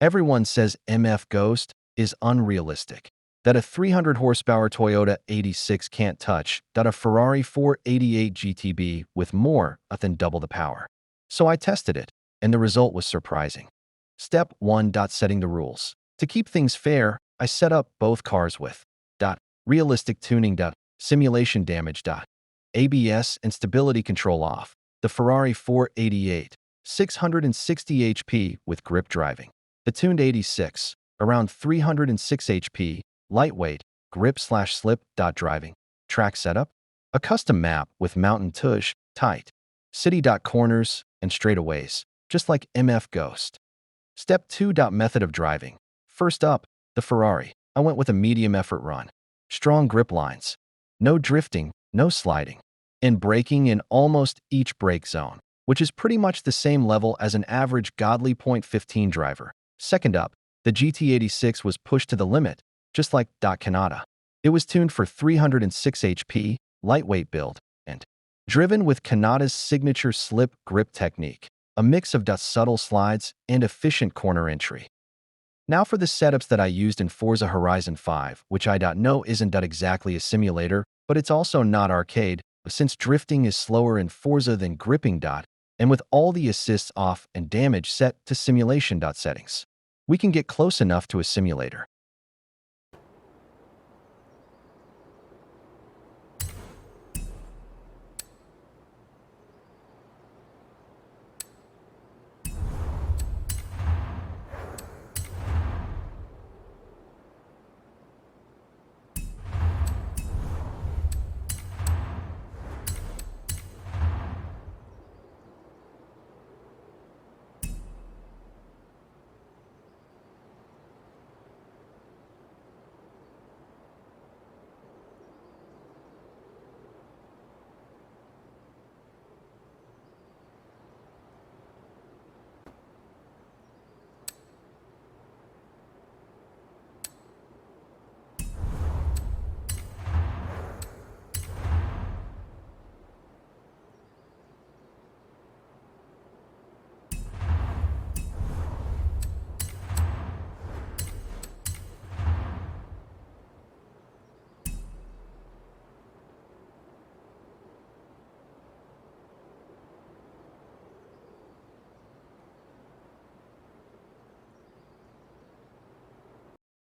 Everyone says MF Ghost is unrealistic, that a 300 horsepower Toyota 86 can't touch, that a Ferrari 488 GTB with more than double the power. So I tested it, and the result was surprising. Step 1. Setting the rules. To keep things fair, I set up both cars with realistic tuning, simulation damage, ABS and stability control off. The Ferrari 488, 660 HP with grip driving. The tuned 86, around 306 HP, lightweight, grip/slip. Driving. Track setup. A custom map with mountain touge, tight, city. Corners and straightaways, just like MF Ghost. Step 2. Method of driving. First up, the Ferrari. I went with a medium effort run. Strong grip lines. No drifting, no sliding. And braking in almost each brake zone, which is pretty much the same level as an average godly .15 driver. Second up, the GT86 was pushed to the limit, just like Kanata. It was tuned for 306 HP, lightweight build, and driven with Kanata's signature slip grip technique, a mix of subtle slides and efficient corner entry. Now for the setups that I used in Forza Horizon 5, which I know isn't exactly a simulator, but it's also not arcade, since drifting is slower in Forza than gripping. And with all the assists off and damage set to simulation. Settings, we can get close enough to a simulator.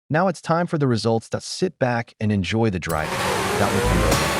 Now it's time for the results. Sit back and enjoy the driving. That would be okay.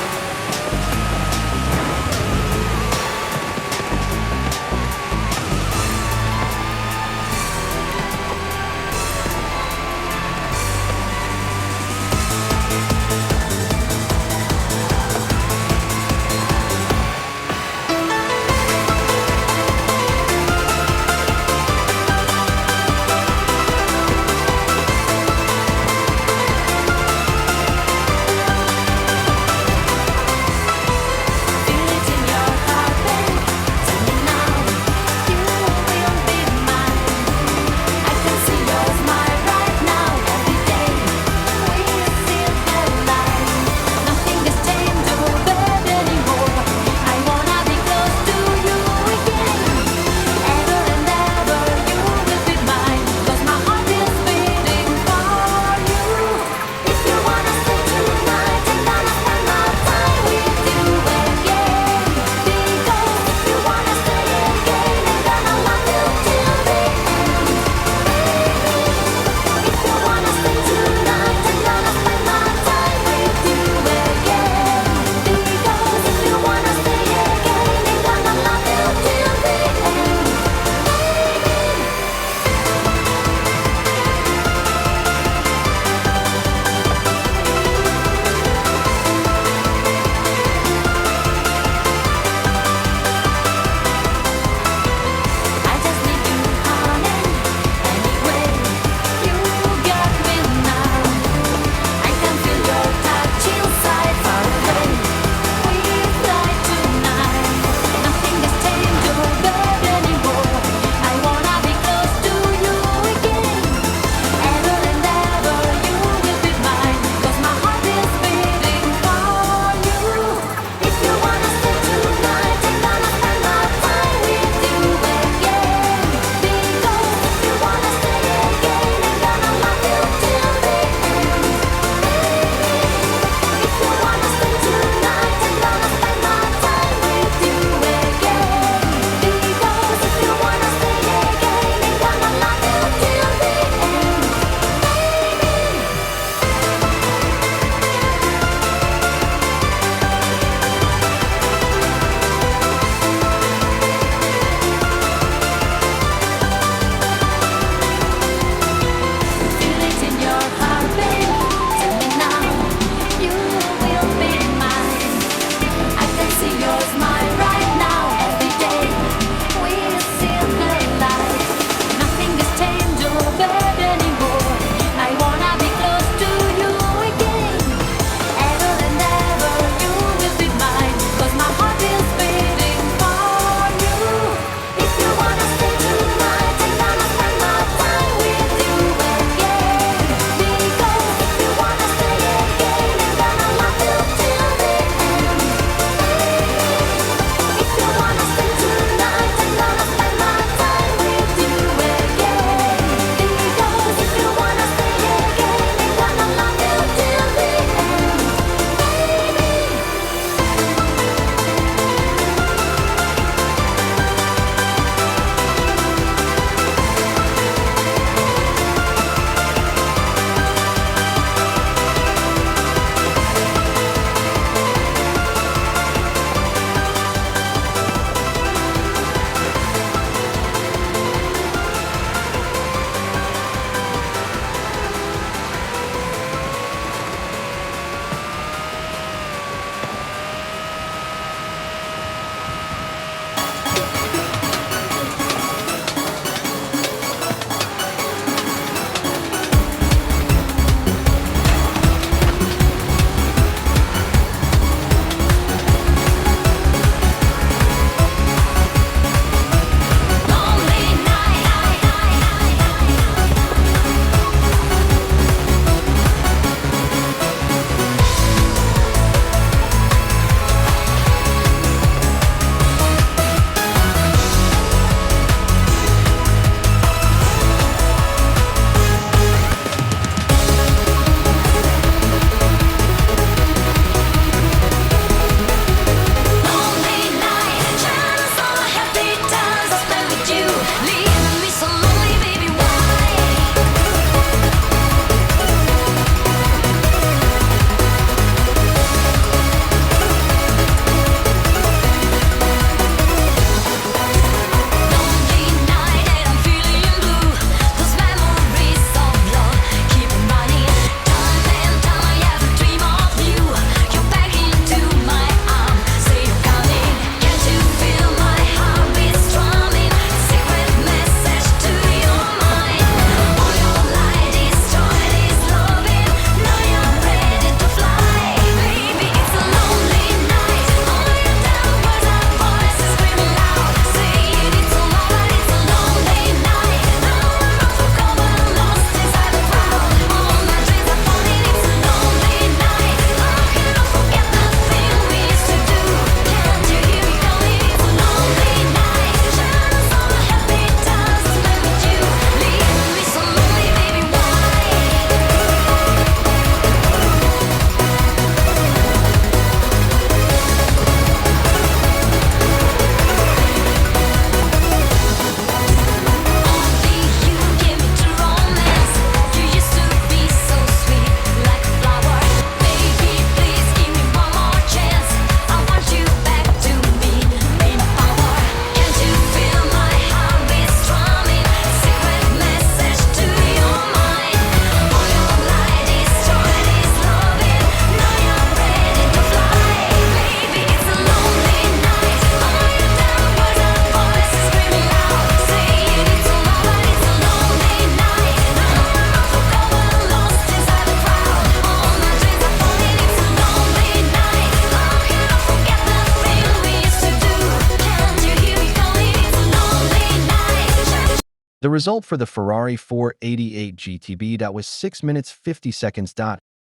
The result for the Ferrari 488 GTB was 6 minutes 50 seconds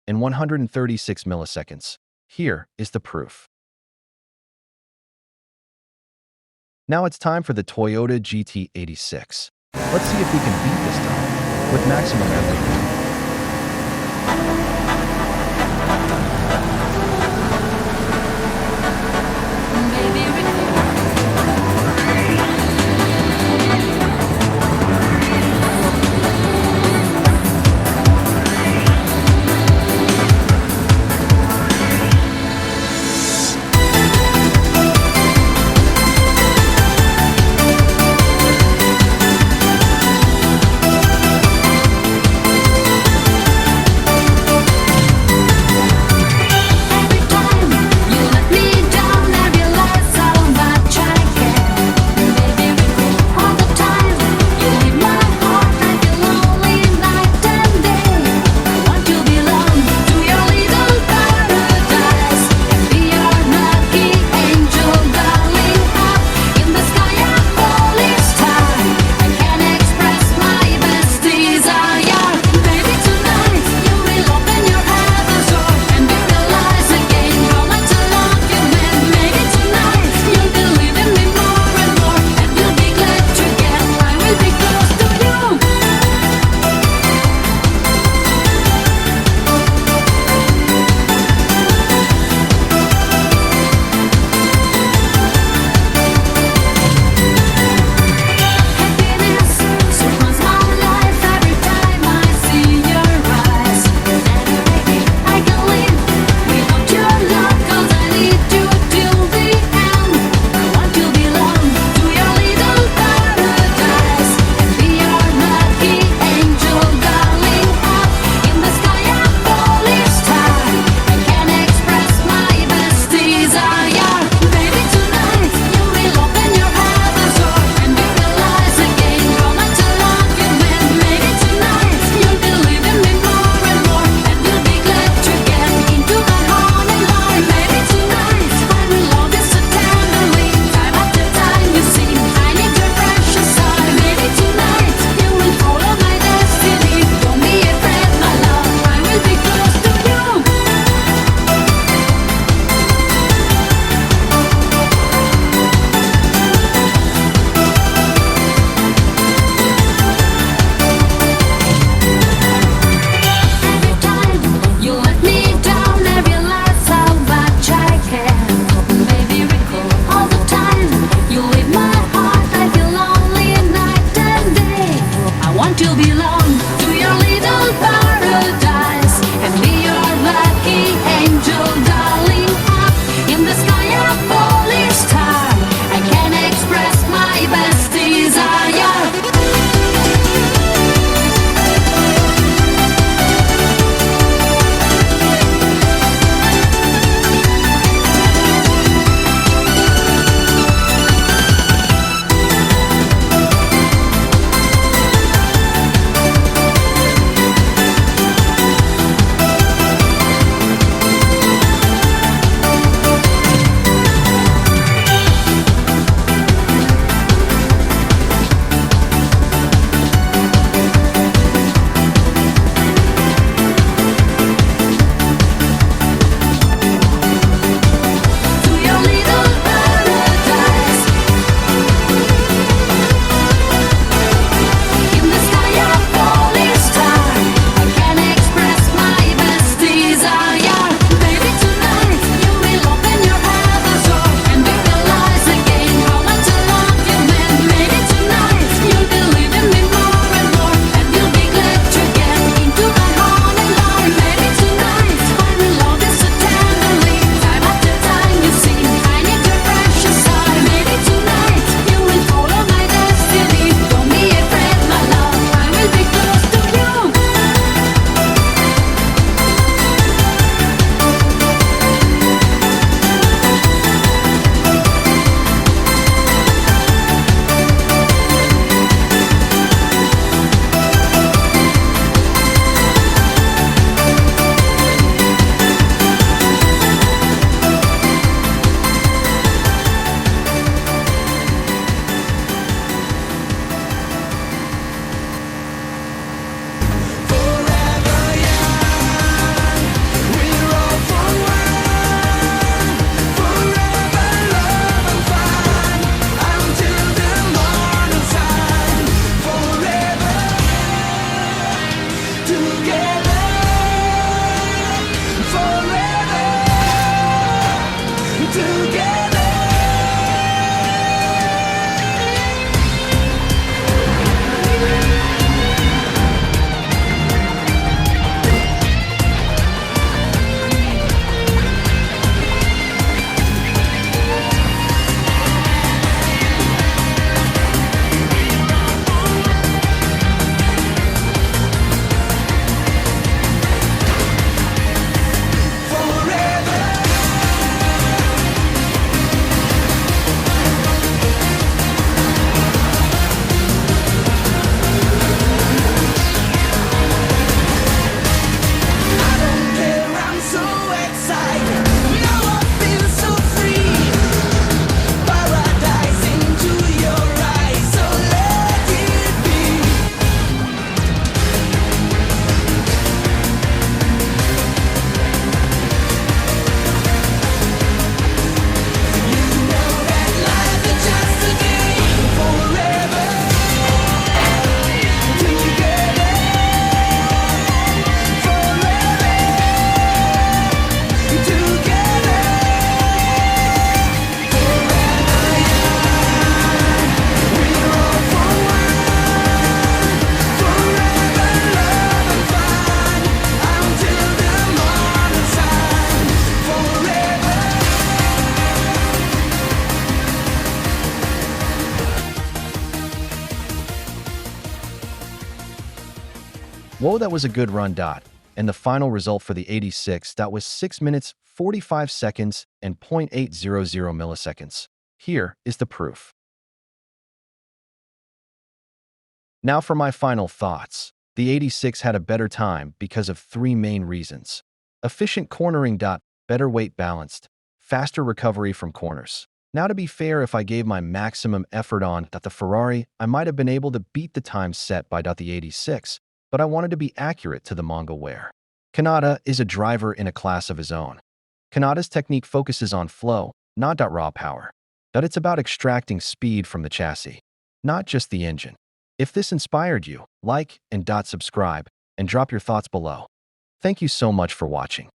and 136 milliseconds. Here is the proof. Now it's time for the Toyota GT86. Let's see if we can beat this time with maximum effort. Whoa, that was a good run. And the final result for the 86, that was 6 minutes, 45 seconds, and 0.800 milliseconds. Here is the proof. Now for my final thoughts. The 86 had a better time because of three main reasons. Efficient cornering. Better weight balanced. Faster recovery from corners. Now to be fair, if I gave my maximum effort on the Ferrari, I might have been able to beat the time set by the 86, but I wanted to be accurate to the manga wear. Kanata is a driver in a class of his own. Kanata's technique focuses on flow, not raw power. That it's about extracting speed from the chassis, not just the engine. If this inspired you, like and subscribe, and drop your thoughts below. Thank you so much for watching.